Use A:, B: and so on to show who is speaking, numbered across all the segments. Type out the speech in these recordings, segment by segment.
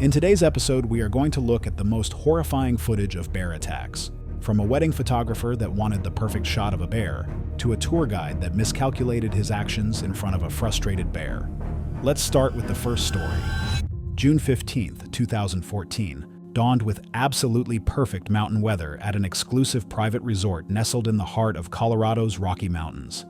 A: In today's episode, we are going to look at the most horrifying footage of bear attacks. From a wedding photographer that wanted the perfect shot of a bear, to a tour guide that miscalculated his actions in front of a frustrated bear. Let's start with the first story. June 15th, 2014, dawned with absolutely perfect mountain weather at an exclusive private resort nestled in the heart of Colorado's Rocky Mountains.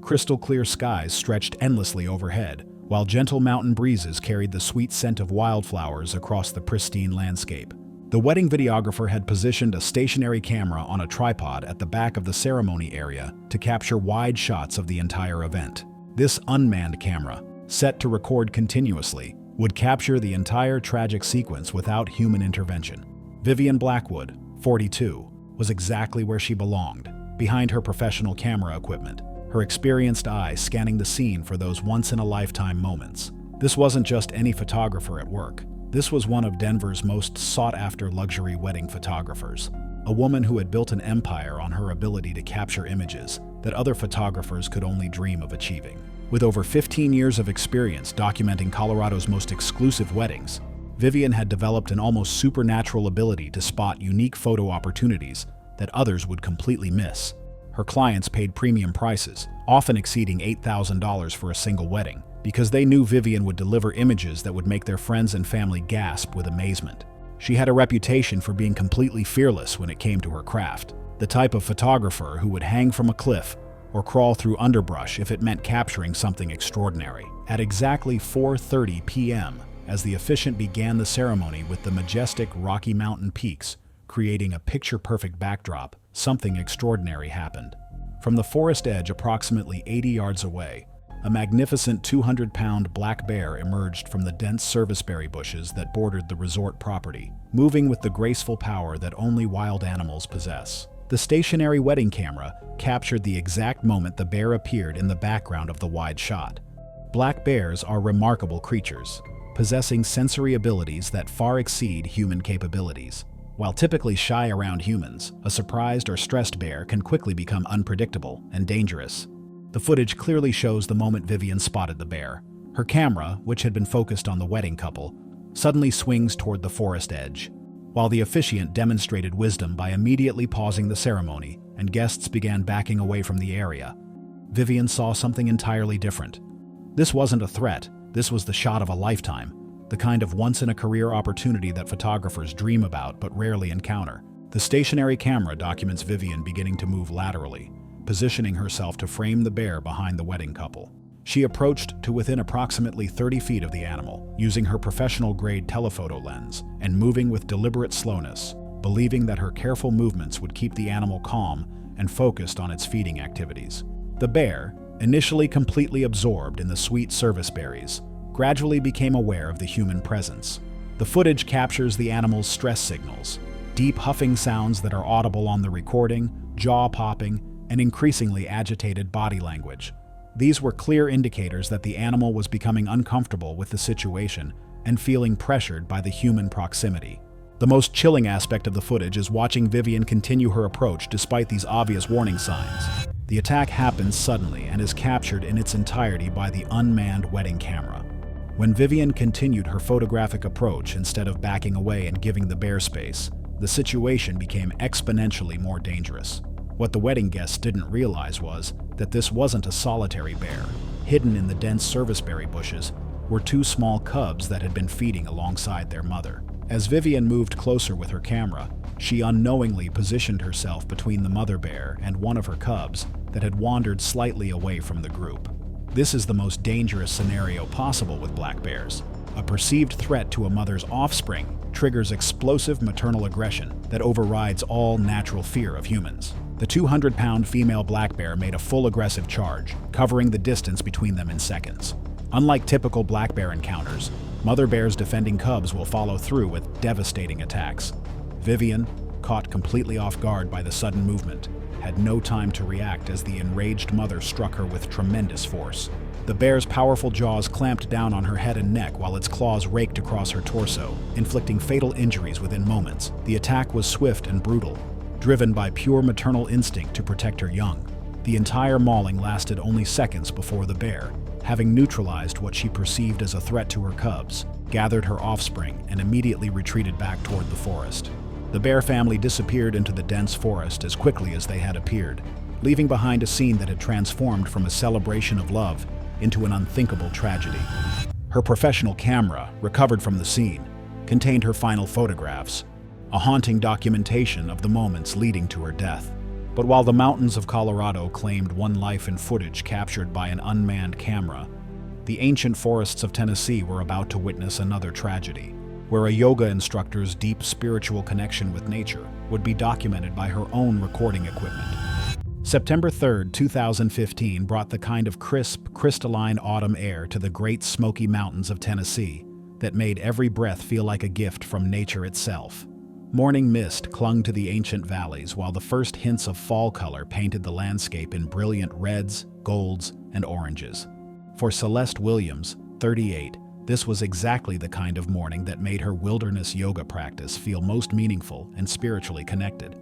A: Crystal clear skies stretched endlessly overhead, while gentle mountain breezes carried the sweet scent of wildflowers across the pristine landscape. The wedding videographer had positioned a stationary camera on a tripod at the back of the ceremony area to capture wide shots of the entire event. This unmanned camera, set to record continuously, would capture the entire tragic sequence without human intervention. Vivian Blackwood, 42, was exactly where she belonged, behind her professional camera equipment, her experienced eye scanning the scene for those once-in-a-lifetime moments. This wasn't just any photographer at work. This was one of Denver's most sought-after luxury wedding photographers, a woman who had built an empire on her ability to capture images that other photographers could only dream of achieving. With over 15 years of experience documenting Colorado's most exclusive weddings, Vivian had developed an almost supernatural ability to spot unique photo opportunities that others would completely miss. Her clients paid premium prices, often exceeding $8,000 for a single wedding, because they knew Vivian would deliver images that would make their friends and family gasp with amazement. She had a reputation for being completely fearless when it came to her craft, the type of photographer who would hang from a cliff or crawl through underbrush if it meant capturing something extraordinary. At exactly 4:30 p.m., as the officiant began the ceremony with the majestic Rocky Mountain peaks creating a picture-perfect backdrop, something extraordinary happened. From the forest edge approximately 80 yards away, a magnificent 200-pound black bear emerged from the dense serviceberry bushes that bordered the resort property, moving with the graceful power that only wild animals possess. The stationary wedding camera captured the exact moment the bear appeared in the background of the wide shot. Black bears are remarkable creatures, possessing sensory abilities that far exceed human capabilities. While typically shy around humans, a surprised or stressed bear can quickly become unpredictable and dangerous. The footage clearly shows the moment Vivian spotted the bear. Her camera, which had been focused on the wedding couple, suddenly swings toward the forest edge, while the officiant demonstrated wisdom by immediately pausing the ceremony and guests began backing away from the area. Vivian saw something entirely different. This wasn't a threat, this was the shot of a lifetime, the kind of once-in-a-career opportunity that photographers dream about but rarely encounter. The stationary camera documents Vivian beginning to move laterally, positioning herself to frame the bear behind the wedding couple. She approached to within approximately 30 feet of the animal, using her professional-grade telephoto lens and moving with deliberate slowness, believing that her careful movements would keep the animal calm and focused on its feeding activities. The bear, initially completely absorbed in the sweet service berries, gradually became aware of the human presence. The footage captures the animal's stress signals, deep huffing sounds that are audible on the recording, jaw-popping, and increasingly agitated body language. These were clear indicators that the animal was becoming uncomfortable with the situation and feeling pressured by the human proximity. The most chilling aspect of the footage is watching Vivian continue her approach despite these obvious warning signs. The attack happens suddenly and is captured in its entirety by the unmanned wedding camera. When Vivian continued her photographic approach instead of backing away and giving the bear space, the situation became exponentially more dangerous. What the wedding guests didn't realize was that this wasn't a solitary bear. Hidden in the dense serviceberry bushes were two small cubs that had been feeding alongside their mother. As Vivian moved closer with her camera, she unknowingly positioned herself between the mother bear and one of her cubs that had wandered slightly away from the group. This is the most dangerous scenario possible with black bears. A perceived threat to a mother's offspring triggers explosive maternal aggression that overrides all natural fear of humans. The 200-pound female black bear made a full aggressive charge, covering the distance between them in seconds. Unlike typical black bear encounters, mother bears defending cubs will follow through with devastating attacks. Vivian, caught completely off guard by the sudden movement, had no time to react as the enraged mother struck her with tremendous force. The bear's powerful jaws clamped down on her head and neck while its claws raked across her torso, inflicting fatal injuries within moments. The attack was swift and brutal, driven by pure maternal instinct to protect her young. The entire mauling lasted only seconds before the bear, having neutralized what she perceived as a threat to her cubs, gathered her offspring and immediately retreated back toward the forest. The bear family disappeared into the dense forest as quickly as they had appeared, leaving behind a scene that had transformed from a celebration of love into an unthinkable tragedy. Her professional camera, recovered from the scene, contained her final photographs, a haunting documentation of the moments leading to her death. But while the mountains of Colorado claimed one life in footage captured by an unmanned camera, the ancient forests of Tennessee were about to witness another tragedy, where a yoga instructor's deep spiritual connection with nature would be documented by her own recording equipment. September 3, 2015 brought the kind of crisp, crystalline autumn air to the Great Smoky Mountains of Tennessee that made every breath feel like a gift from nature itself. Morning mist clung to the ancient valleys, while the first hints of fall color painted the landscape in brilliant reds, golds, and oranges. For Celeste Williams, 38, this was exactly the kind of morning that made her wilderness yoga practice feel most meaningful and spiritually connected.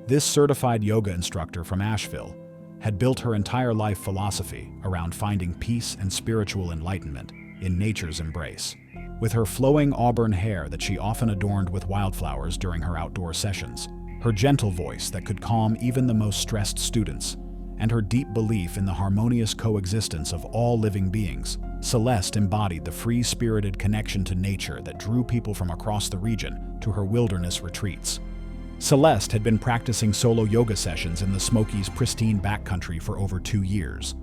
A: This certified yoga instructor from Asheville had built her entire life philosophy around finding peace and spiritual enlightenment in nature's embrace. With her flowing auburn hair that she often adorned with wildflowers during her outdoor sessions, her gentle voice that could calm even the most stressed students, and her deep belief in the harmonious coexistence of all living beings, Celeste embodied the free-spirited connection to nature that drew people from across the region to her wilderness retreats. Celeste had been practicing solo yoga sessions in the Smokies' pristine backcountry for over 2 years,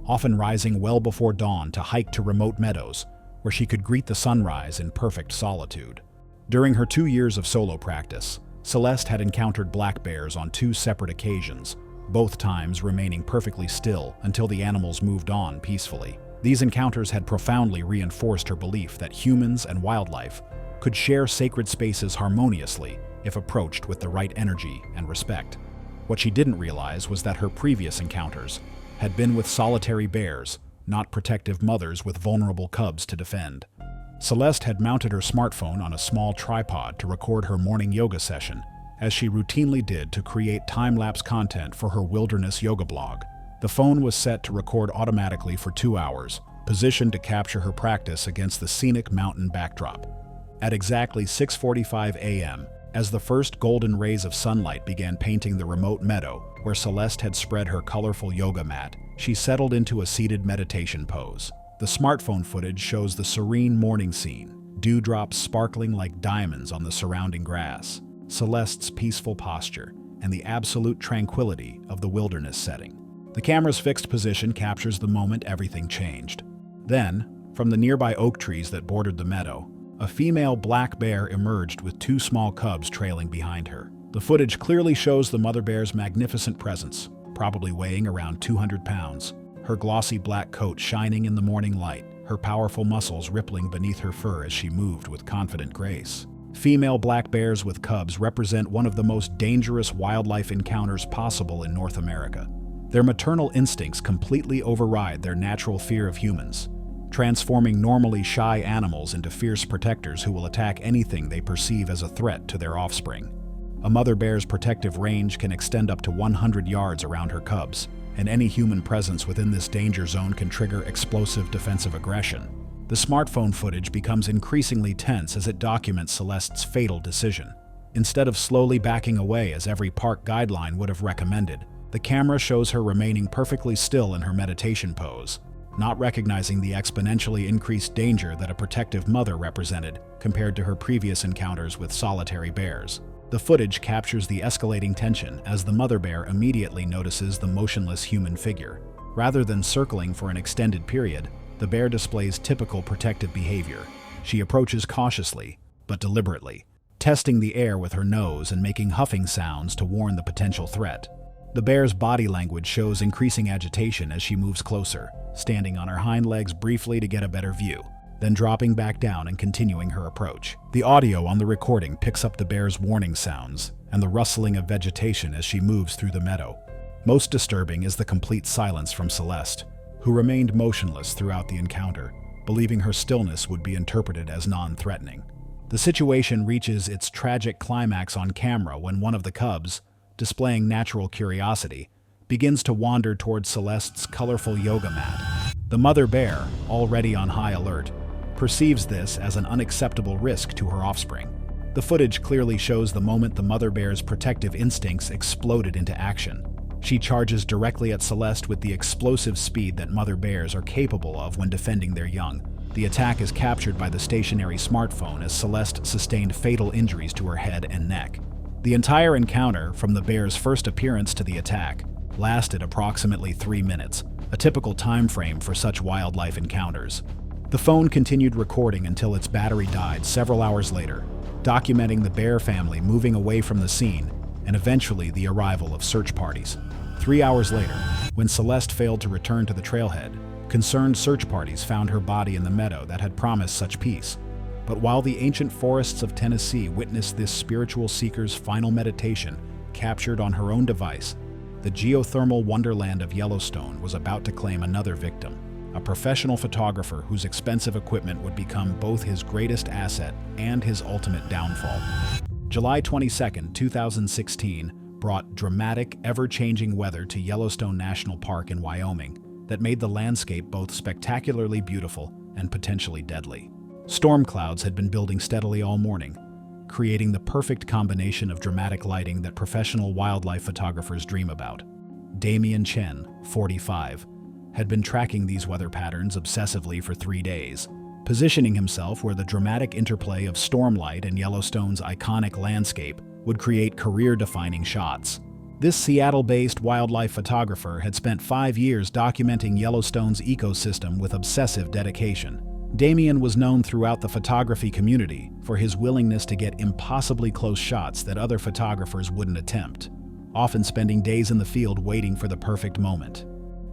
A: often rising well before dawn to hike to remote meadows where she could greet the sunrise in perfect solitude. During her 2 years of solo practice, Celeste had encountered black bears on 2 separate occasions, both times remaining perfectly still until the animals moved on peacefully. These encounters had profoundly reinforced her belief that humans and wildlife could share sacred spaces harmoniously if approached with the right energy and respect. What she didn't realize was that her previous encounters had been with solitary bears, not protective mothers with vulnerable cubs to defend. Celeste had mounted her smartphone on a small tripod to record her morning yoga session, as she routinely did to create time-lapse content for her wilderness yoga blog. The phone was set to record automatically for 2 hours, positioned to capture her practice against the scenic mountain backdrop. At exactly 6:45 a.m., as the first golden rays of sunlight began painting the remote meadow where Celeste had spread her colorful yoga mat, she settled into a seated meditation pose. The smartphone footage shows the serene morning scene, dewdrops sparkling like diamonds on the surrounding grass, Celeste's peaceful posture, and the absolute tranquility of the wilderness setting. The camera's fixed position captures the moment everything changed. Then, from the nearby oak trees that bordered the meadow, a female black bear emerged with 2 small cubs trailing behind her. The footage clearly shows the mother bear's magnificent presence, probably weighing around 200 pounds, her glossy black coat shining in the morning light, her powerful muscles rippling beneath her fur as she moved with confident grace. Female black bears with cubs represent one of the most dangerous wildlife encounters possible in North America. Their maternal instincts completely override their natural fear of humans, transforming normally shy animals into fierce protectors who will attack anything they perceive as a threat to their offspring. A mother bear's protective range can extend up to 100 yards around her cubs, and any human presence within this danger zone can trigger explosive defensive aggression. The smartphone footage becomes increasingly tense as it documents Celeste's fatal decision. Instead of slowly backing away as every park guideline would have recommended, the camera shows her remaining perfectly still in her meditation pose, not recognizing the exponentially increased danger that a protective mother represented compared to her previous encounters with solitary bears. The footage captures the escalating tension as the mother bear immediately notices the motionless human figure. Rather than circling for an extended period, the bear displays typical protective behavior. She approaches cautiously, but deliberately, testing the air with her nose and making huffing sounds to warn the potential threat. The bear's body language shows increasing agitation as she moves closer, standing on her hind legs briefly to get a better view, then dropping back down and continuing her approach. The audio on the recording picks up the bear's warning sounds and the rustling of vegetation as she moves through the meadow. Most disturbing is the complete silence from Celeste, who remained motionless throughout the encounter, believing her stillness would be interpreted as non-threatening. The situation reaches its tragic climax on camera when one of the cubs, displaying natural curiosity, begins to wander towards Celeste's colorful yoga mat. The mother bear, already on high alert, perceives this as an unacceptable risk to her offspring. The footage clearly shows the moment the mother bear's protective instincts exploded into action. She charges directly at Celeste with the explosive speed that mother bears are capable of when defending their young. The attack is captured by the stationary smartphone as Celeste sustained fatal injuries to her head and neck. The entire encounter, from the bear's first appearance to the attack, lasted approximately 3 minutes, a typical time frame for such wildlife encounters. The phone continued recording until its battery died several hours later, documenting the bear family moving away from the scene and eventually the arrival of search parties. 3 hours later, when Celeste failed to return to the trailhead, concerned search parties found her body in the meadow that had promised such peace. But while the ancient forests of Tennessee witnessed this spiritual seeker's final meditation, captured on her own device, the geothermal wonderland of Yellowstone was about to claim another victim, a professional photographer whose expensive equipment would become both his greatest asset and his ultimate downfall. July 22, 2016, brought dramatic, ever-changing weather to Yellowstone National Park in Wyoming that made the landscape both spectacularly beautiful and potentially deadly. Storm clouds had been building steadily all morning, creating the perfect combination of dramatic lighting that professional wildlife photographers dream about. Damien Chen, 45, had been tracking these weather patterns obsessively for 3 days, positioning himself where the dramatic interplay of stormlight and Yellowstone's iconic landscape would create career-defining shots. This Seattle-based wildlife photographer had spent 5 years documenting Yellowstone's ecosystem with obsessive dedication. Damien was known throughout the photography community for his willingness to get impossibly close shots that other photographers wouldn't attempt, often spending days in the field waiting for the perfect moment.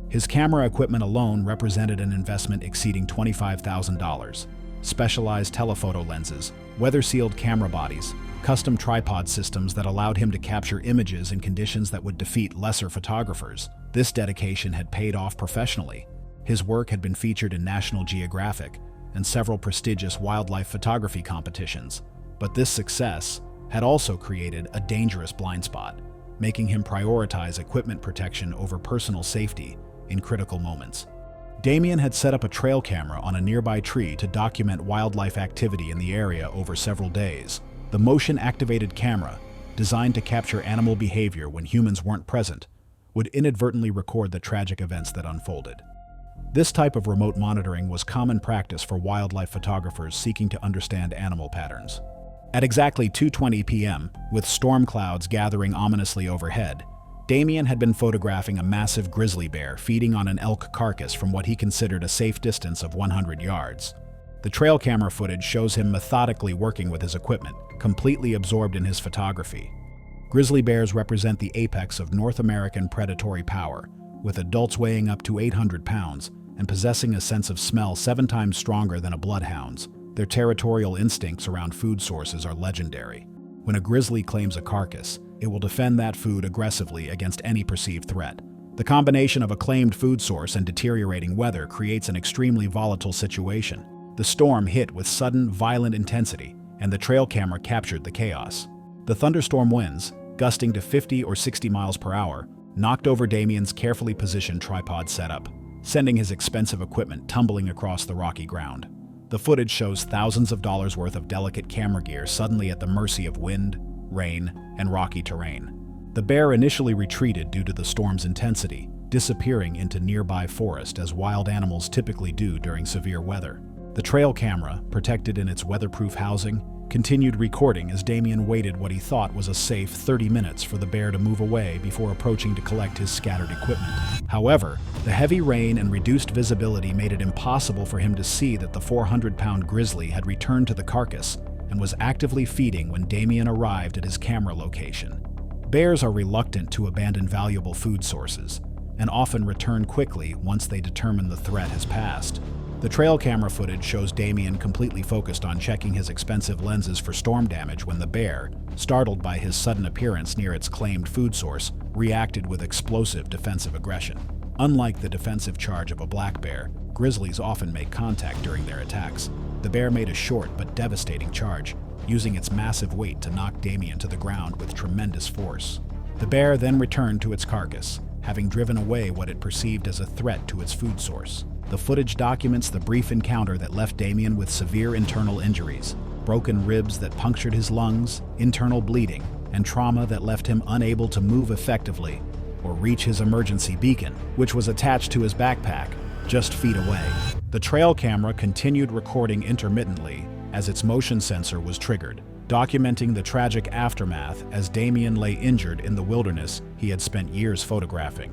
A: His camera equipment alone represented an investment exceeding $25,000. Specialized telephoto lenses, weather-sealed camera bodies, custom tripod systems that allowed him to capture images in conditions that would defeat lesser photographers. This dedication had paid off professionally. His work had been featured in National Geographic and several prestigious wildlife photography competitions. But this success had also created a dangerous blind spot, making him prioritize equipment protection over personal safety in critical moments. Damien had set up a trail camera on a nearby tree to document wildlife activity in the area over several days. The motion-activated camera, designed to capture animal behavior when humans weren't present, would inadvertently record the tragic events that unfolded. This type of remote monitoring was common practice for wildlife photographers seeking to understand animal patterns. At exactly 2:20 p.m., with storm clouds gathering ominously overhead, Damien had been photographing a massive grizzly bear feeding on an elk carcass from what he considered a safe distance of 100 yards. The trail camera footage shows him methodically working with his equipment, completely absorbed in his photography. Grizzly bears represent the apex of North American predatory power, with adults weighing up to 800 pounds and possessing a sense of smell 7 times stronger than a bloodhound's. Their territorial instincts around food sources are legendary. When a grizzly claims a carcass, it will defend that food aggressively against any perceived threat. The combination of a claimed food source and deteriorating weather creates an extremely volatile situation. The storm hit with sudden, violent intensity, and the trail camera captured the chaos. The thunderstorm winds, gusting to 50 or 60 miles per hour, knocked over Damien's carefully positioned tripod setup, sending his expensive equipment tumbling across the rocky ground. The footage shows thousands of dollars worth of delicate camera gear suddenly at the mercy of wind, rain, and rocky terrain. The bear initially retreated due to the storm's intensity, disappearing into nearby forest as wild animals typically do during severe weather. The trail camera, protected in its weatherproof housing, continued recording as Damien waited what he thought was a safe 30 minutes for the bear to move away before approaching to collect his scattered equipment. However, the heavy rain and reduced visibility made it impossible for him to see that the 400-pound grizzly had returned to the carcass and was actively feeding when Damien arrived at his camera location. Bears are reluctant to abandon valuable food sources and often return quickly once they determine the threat has passed. The trail camera footage shows Damien completely focused on checking his expensive lenses for storm damage when the bear, startled by his sudden appearance near its claimed food source, reacted with explosive defensive aggression. Unlike the defensive charge of a black bear, grizzlies often make contact during their attacks. The bear made a short but devastating charge, using its massive weight to knock Damien to the ground with tremendous force. The bear then returned to its carcass, having driven away what it perceived as a threat to its food source. The footage documents the brief encounter that left Damien with severe internal injuries, broken ribs that punctured his lungs, internal bleeding, and trauma that left him unable to move effectively or reach his emergency beacon, which was attached to his backpack, just feet away. The trail camera continued recording intermittently as its motion sensor was triggered, documenting the tragic aftermath as Damien lay injured in the wilderness he had spent years photographing.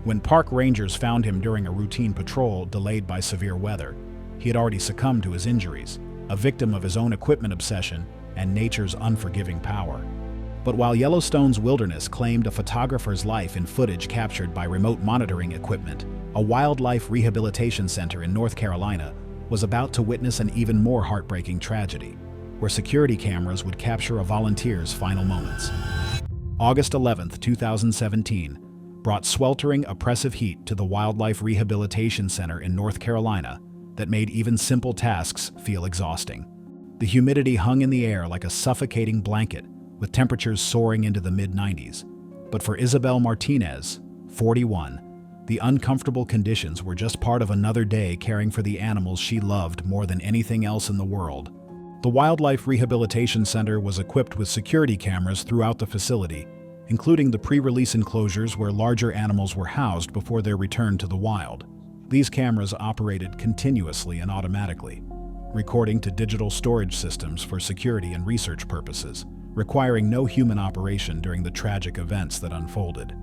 A: When park rangers found him during a routine patrol delayed by severe weather, he had already succumbed to his injuries, a victim of his own equipment obsession and nature's unforgiving power. But while Yellowstone's wilderness claimed a photographer's life in footage captured by remote monitoring equipment, a wildlife rehabilitation center in North Carolina was about to witness an even more heartbreaking tragedy, where security cameras would capture a volunteer's final moments. August 11, 2017, brought sweltering, oppressive heat to the Wildlife Rehabilitation Center in North Carolina that made even simple tasks feel exhausting. The humidity hung in the air like a suffocating blanket, with temperatures soaring into the mid-90s. But for Isabel Martinez, 41, the uncomfortable conditions were just part of another day caring for the animals she loved more than anything else in the world. The Wildlife Rehabilitation Center was equipped with security cameras throughout the facility, including the pre-release enclosures where larger animals were housed before their return to the wild. These cameras operated continuously and automatically, recording to digital storage systems for security and research purposes, requiring no human operation during the tragic events that unfolded.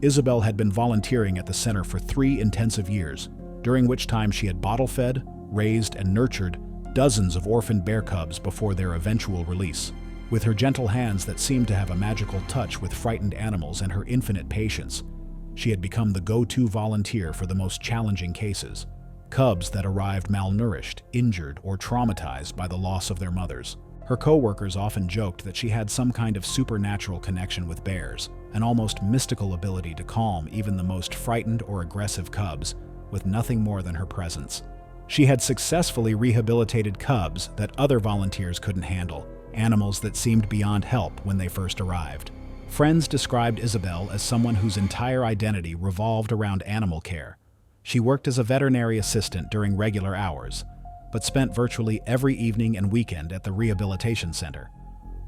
A: Isabel had been volunteering at the center for 3 intensive years, during which time she had bottle-fed, raised, and nurtured dozens of orphaned bear cubs before their eventual release. With her gentle hands that seemed to have a magical touch with frightened animals and her infinite patience, she had become the go-to volunteer for the most challenging cases, cubs that arrived malnourished, injured, or traumatized by the loss of their mothers. Her co-workers often joked that she had some kind of supernatural connection with bears, an almost mystical ability to calm even the most frightened or aggressive cubs with nothing more than her presence. She had successfully rehabilitated cubs that other volunteers couldn't handle, animals that seemed beyond help when they first arrived. Friends described Isabel as someone whose entire identity revolved around animal care. She worked as a veterinary assistant during regular hours, but spent virtually every evening and weekend at the rehabilitation center,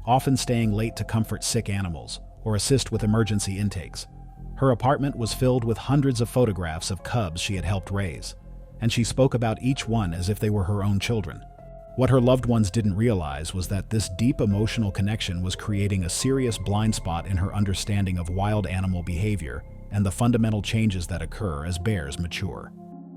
A: often staying late to comfort sick animals or assist with emergency intakes. Her apartment was filled with hundreds of photographs of cubs she had helped raise, and she spoke about each one as if they were her own children. What her loved ones didn't realize was that this deep emotional connection was creating a serious blind spot in her understanding of wild animal behavior and the fundamental changes that occur as bears mature.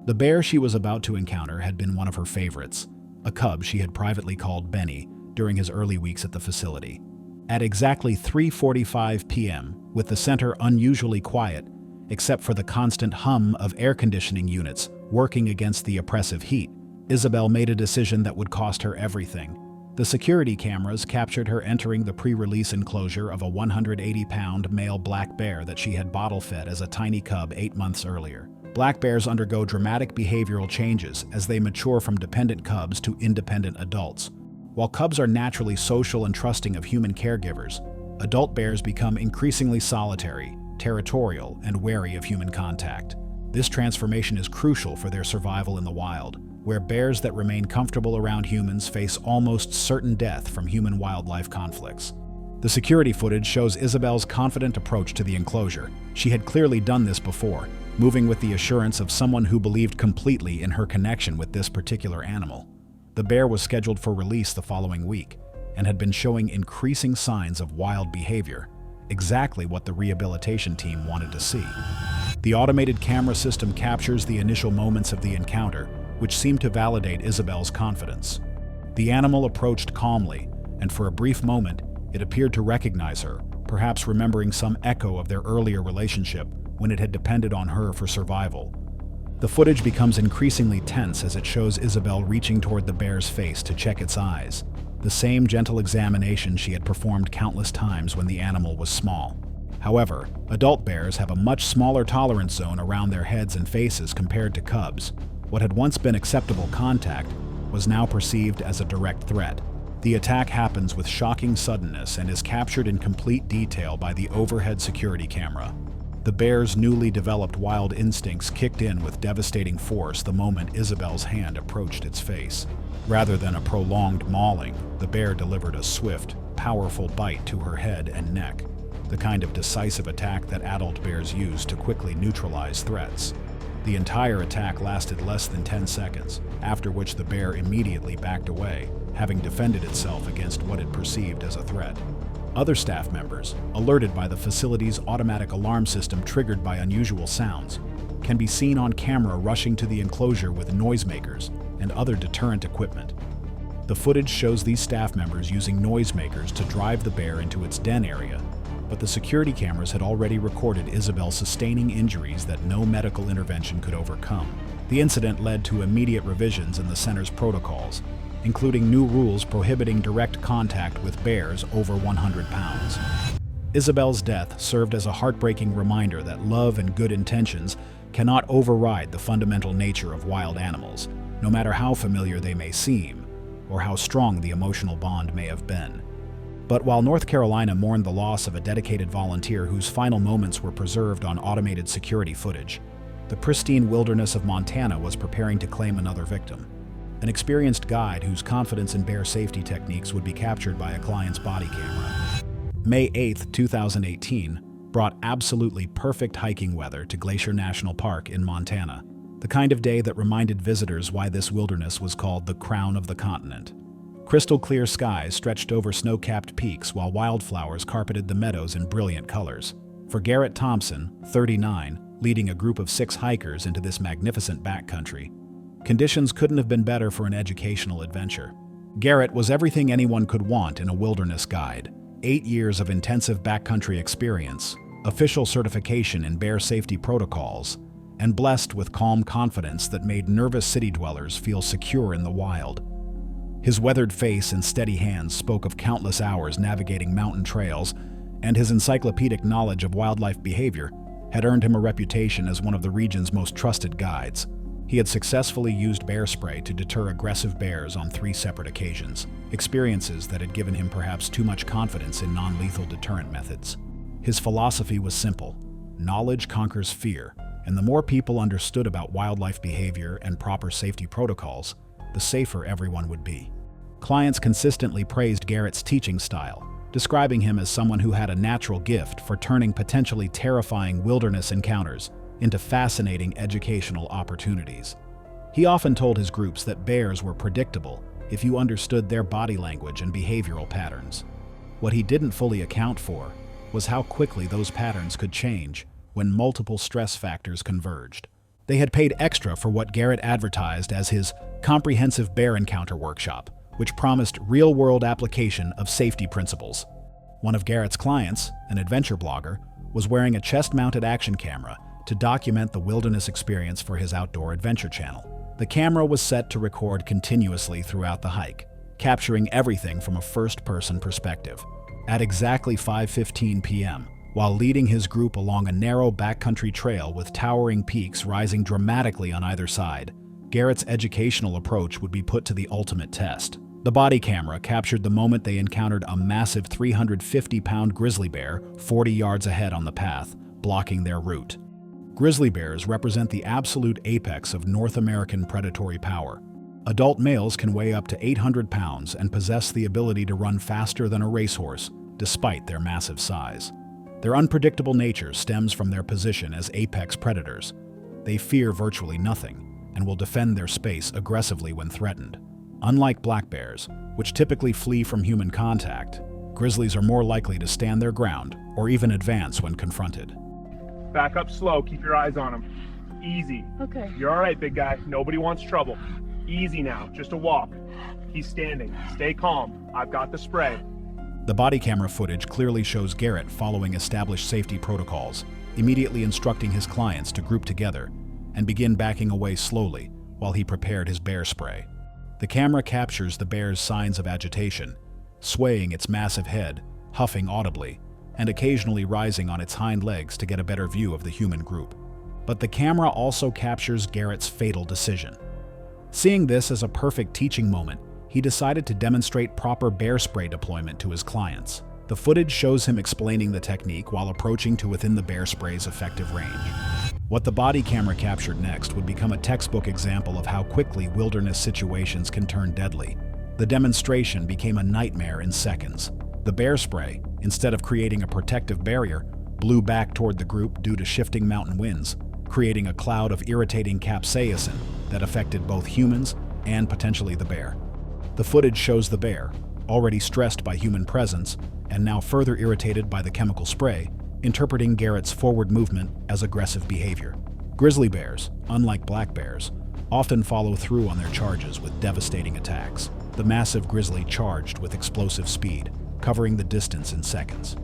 A: The bear she was about to encounter had been one of her favorites, a cub she had privately called Benny during his early weeks at the facility. At exactly 3:45 p.m., with the center unusually quiet, except for the constant hum of air conditioning units working against the oppressive heat, Isabel made a decision that would cost her everything. The security cameras captured her entering the pre-release enclosure of a 180-pound male black bear that she had bottle-fed as a tiny cub 8 months earlier. Black bears undergo dramatic behavioral changes as they mature from dependent cubs to independent adults. While cubs are naturally social and trusting of human caregivers, adult bears become increasingly solitary, territorial, and wary of human contact. This transformation is crucial for their survival in the wild, where bears that remain comfortable around humans face almost certain death from human-wildlife conflicts. The security footage shows Isabel's confident approach to the enclosure. She had clearly done this before, moving with the assurance of someone who believed completely in her connection with this particular animal. The bear was scheduled for release the following week and had been showing increasing signs of wild behavior, exactly what the rehabilitation team wanted to see. The automated camera system captures the initial moments of the encounter, which seemed to validate Isabel's confidence. The animal approached calmly, and for a brief moment, it appeared to recognize her, perhaps remembering some echo of their earlier relationship when it had depended on her for survival. The footage becomes increasingly tense as it shows Isabel reaching toward the bear's face to check its eyes, the same gentle examination she had performed countless times when the animal was small. However, adult bears have a much smaller tolerance zone around their heads and faces compared to cubs. What had once been acceptable contact was now perceived as a direct threat. The attack happens with shocking suddenness and is captured in complete detail by the overhead security camera. The bear's newly developed wild instincts kicked in with devastating force the moment Isabel's hand approached its face. Rather than a prolonged mauling, the bear delivered a swift, powerful bite to her head and neck, the kind of decisive attack that adult bears use to quickly neutralize threats. The entire attack lasted less than 10 seconds, after which the bear immediately backed away, having defended itself against what it perceived as a threat. Other staff members, alerted by the facility's automatic alarm system triggered by unusual sounds, can be seen on camera rushing to the enclosure with noisemakers and other deterrent equipment. The footage shows these staff members using noisemakers to drive the bear into its den area, but the security cameras had already recorded Isabel sustaining injuries that no medical intervention could overcome. The incident led to immediate revisions in the center's protocols, including new rules prohibiting direct contact with bears over 100 pounds. Isabel's death served as a heartbreaking reminder that love and good intentions cannot override the fundamental nature of wild animals, no matter how familiar they may seem, or how strong the emotional bond may have been. But while North Carolina mourned the loss of a dedicated volunteer whose final moments were preserved on automated security footage, the pristine wilderness of Montana was preparing to claim another victim. An experienced guide whose confidence in bear safety techniques would be captured by a client's body camera. May 8, 2018, brought absolutely perfect hiking weather to Glacier National Park in Montana, the kind of day that reminded visitors why this wilderness was called the crown of the continent. Crystal clear skies stretched over snow-capped peaks while wildflowers carpeted the meadows in brilliant colors. For Garrett Thompson, 39, leading a group of 6 hikers into this magnificent backcountry, conditions couldn't have been better for an educational adventure. Garrett was everything anyone could want in a wilderness guide: 8 years of intensive backcountry experience, official certification in bear safety protocols, and blessed with calm confidence that made nervous city dwellers feel secure in the wild. His weathered face and steady hands spoke of countless hours navigating mountain trails, and his encyclopedic knowledge of wildlife behavior had earned him a reputation as one of the region's most trusted guides. He had successfully used bear spray to deter aggressive bears on 3 separate occasions, experiences that had given him perhaps too much confidence in non-lethal deterrent methods. His philosophy was simple: knowledge conquers fear, and the more people understood about wildlife behavior and proper safety protocols, the safer everyone would be. Clients consistently praised Garrett's teaching style, describing him as someone who had a natural gift for turning potentially terrifying wilderness encounters into fascinating educational opportunities. He often told his groups that bears were predictable if you understood their body language and behavioral patterns. What he didn't fully account for was how quickly those patterns could change when multiple stress factors converged. They had paid extra for what Garrett advertised as his comprehensive bear encounter workshop, which promised real-world application of safety principles. One of Garrett's clients, an adventure blogger, was wearing a chest-mounted action camera to document the wilderness experience for his outdoor adventure channel. The camera was set to record continuously throughout the hike, capturing everything from a first-person perspective. At exactly 5:15 p.m., while leading his group along a narrow backcountry trail with towering peaks rising dramatically on either side, Garrett's educational approach would be put to the ultimate test. The body camera captured the moment they encountered a massive 350-pound grizzly bear 40 yards ahead on the path, blocking their route. Grizzly bears represent the absolute apex of North American predatory power. Adult males can weigh up to 800 pounds and possess the ability to run faster than a racehorse, despite their massive size. Their unpredictable nature stems from their position as apex predators. They fear virtually nothing and will defend their space aggressively when threatened. Unlike black bears, which typically flee from human contact, grizzlies are more likely to stand their ground or even advance when confronted.
B: Back up slow, keep your eyes on him. Easy.
C: Okay.
B: You're all right, big guy. Nobody wants trouble. Easy now, just a walk. He's standing. Stay calm. I've got the spray.
A: The body camera footage clearly shows Garrett following established safety protocols, immediately instructing his clients to group together and begin backing away slowly while he prepared his bear spray. The camera captures the bear's signs of agitation, swaying its massive head, huffing audibly, and occasionally rising on its hind legs to get a better view of the human group. But the camera also captures Garrett's fatal decision. Seeing this as a perfect teaching moment, he decided to demonstrate proper bear spray deployment to his clients. The footage shows him explaining the technique while approaching to within the bear spray's effective range. What the body camera captured next would become a textbook example of how quickly wilderness situations can turn deadly. The demonstration became a nightmare in seconds. The bear spray, instead of creating a protective barrier, blew back toward the group due to shifting mountain winds, creating a cloud of irritating capsaicin that affected both humans and potentially the bear. The footage shows the bear, already stressed by human presence and now further irritated by the chemical spray, interpreting Garrett's forward movement as aggressive behavior. Grizzly bears, unlike black bears, often follow through on their charges with devastating attacks. The massive grizzly charged with explosive speed, covering the distance in seconds.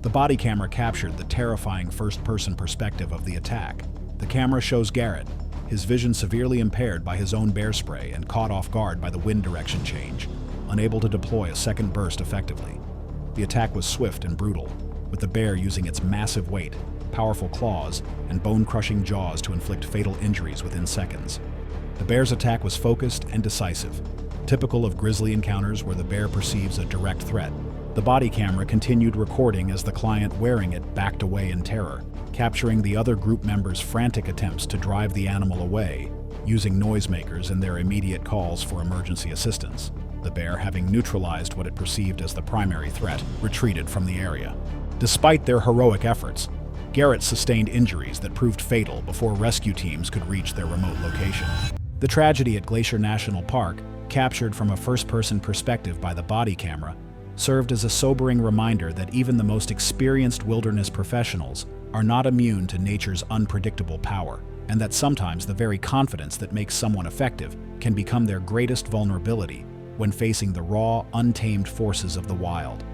A: The body camera captured the terrifying first-person perspective of the attack. The camera shows Garrett, his vision severely impaired by his own bear spray and caught off guard by the wind direction change, unable to deploy a second burst effectively. The attack was swift and brutal, with the bear using its massive weight, powerful claws, and bone-crushing jaws to inflict fatal injuries within seconds. The bear's attack was focused and decisive, typical of grizzly encounters where the bear perceives a direct threat. The body camera continued recording as the client wearing it backed away in terror, capturing the other group members' frantic attempts to drive the animal away, using noisemakers in their immediate calls for emergency assistance. The bear, having neutralized what it perceived as the primary threat, retreated from the area. Despite their heroic efforts, Garrett sustained injuries that proved fatal before rescue teams could reach their remote location. The tragedy at Glacier National Park, captured from a first-person perspective by the body camera, served as a sobering reminder that even the most experienced wilderness professionals are not immune to nature's unpredictable power, and that sometimes the very confidence that makes someone effective can become their greatest vulnerability when facing the raw, untamed forces of the wild.